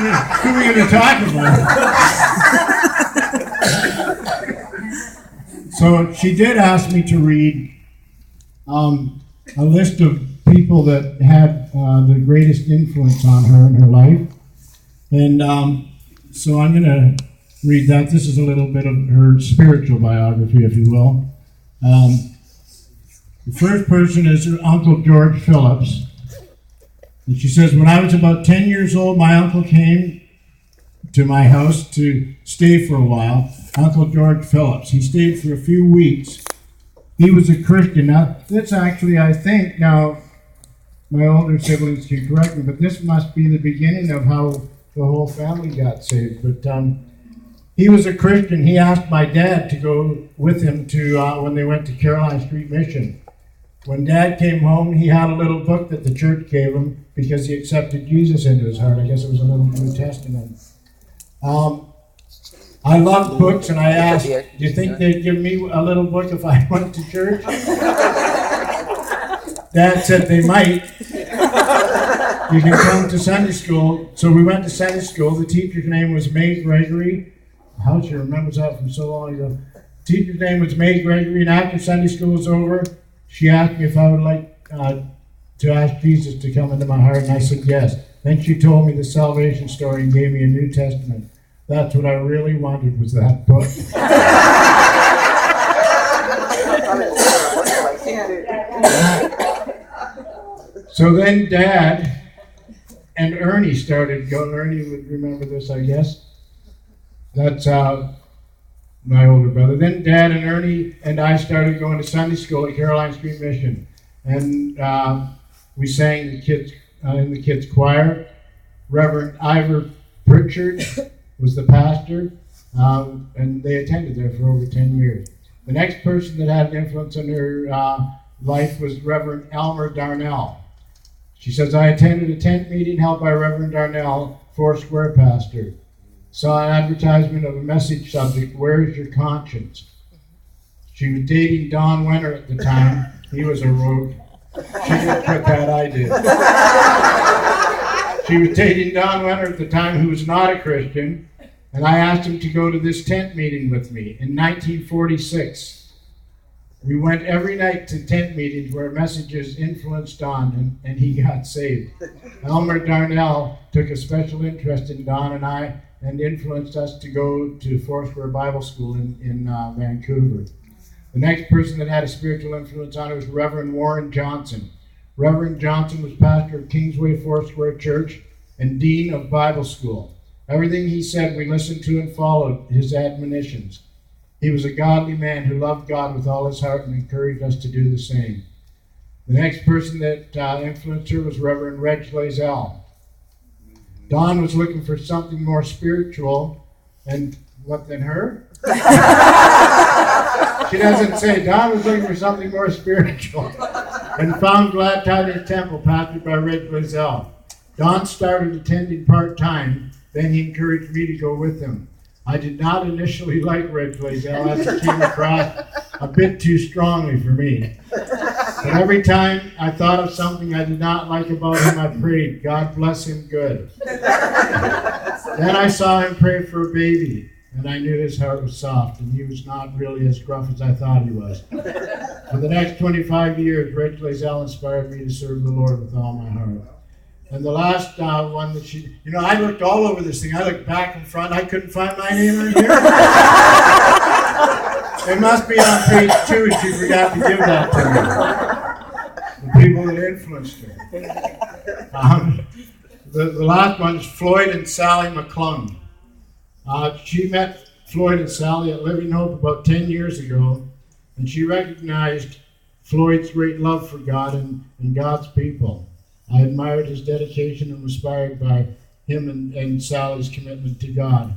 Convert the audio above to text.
Who are we going to talk about? So she did ask me to read a list of people that had the greatest influence on her in her life. And so I'm going to read that. This is a little bit of her spiritual biography, if you will. The first person is her Uncle George Phillips. And she says, when I was about 10 years old, my uncle came to my house to stay for a while. Uncle George Phillips. He stayed for a few weeks. He was a Christian. Now, this actually, I think, now, my older siblings can correct me, but this must be the beginning of how the whole family got saved. But he was a Christian. He asked my dad to go with him to when they went to Caroline Street Mission. When Dad came home, he had a little book that the church gave him because he accepted Jesus into his heart. I guess it was a little New Testament. I love books, and I asked, do you think they'd give me a little book if I went to church? Dad said they might. You can come to Sunday school. So we went to Sunday school. The teacher's name was May Gregory. How she remembers that from so long ago. The teacher's name was May Gregory, and after Sunday school was over, she asked me if I would like to ask Jesus to come into my heart, and I said yes. Then she told me the salvation story and gave me a New Testament. That's what I really wanted, was that book. So then Dad and Ernie started going. Ernie would remember this, I guess. That's my older brother. Then Dad and Ernie and I started going to Sunday school at Caroline Street Mission. And we sang the kids in the kids' choir. Reverend Ivor Pritchard was the pastor, and they attended there for over 10 years. The next person that had an influence on her life was Reverend Elmer Darnell. She says, I attended a tent meeting held by Reverend Darnell, Foursquare pastor. Saw an advertisement of a message subject, where is your conscience? She was dating Don Wenner at the time. He was a rogue. She didn't put that, I did. She was dating Don Wenner at the time, who was not a Christian, and I asked him to go to this tent meeting with me in 1946. We went every night to tent meetings where messages influenced Don, and he got saved. Elmer Darnell took a special interest in Don and I, and influenced us to go to Foursquare Bible School in Vancouver. The next person that had a spiritual influence on her was Reverend Warren Johnson. Reverend Johnson was pastor of Kingsway Foursquare Church and dean of Bible School. Everything he said, we listened to and followed his admonitions. He was a godly man who loved God with all his heart and encouraged us to do the same. The next person that influenced her was Reverend Reg Lazell. Dawn was looking for something more spiritual, and what than her? She doesn't say. Dawn was looking for something more spiritual, and found Glad Tidings Temple, pastored by Reg Lazell. Dawn started attending part-time, then he encouraged me to go with him. I did not initially like Reg Lazell, as he came across a bit too strongly for me. But every time I thought of something I did not like about him, I prayed, God bless him good. Then I saw him pray for a baby, and I knew his heart was soft, and he was not really as gruff as I thought he was. For the next 25 years, Reg Lazell inspired me to serve the Lord with all my heart. And the last one that she, I looked all over this thing. I looked back and front. I couldn't find my name right here. It must be on page 2. She forgot to give that to me. The people that influenced her. The last one is Floyd and Sally McClung. She met Floyd and Sally at Living Hope about 10 years ago, and she recognized Floyd's great love for God and God's people. I admired his dedication and was inspired by him and Sally's commitment to God.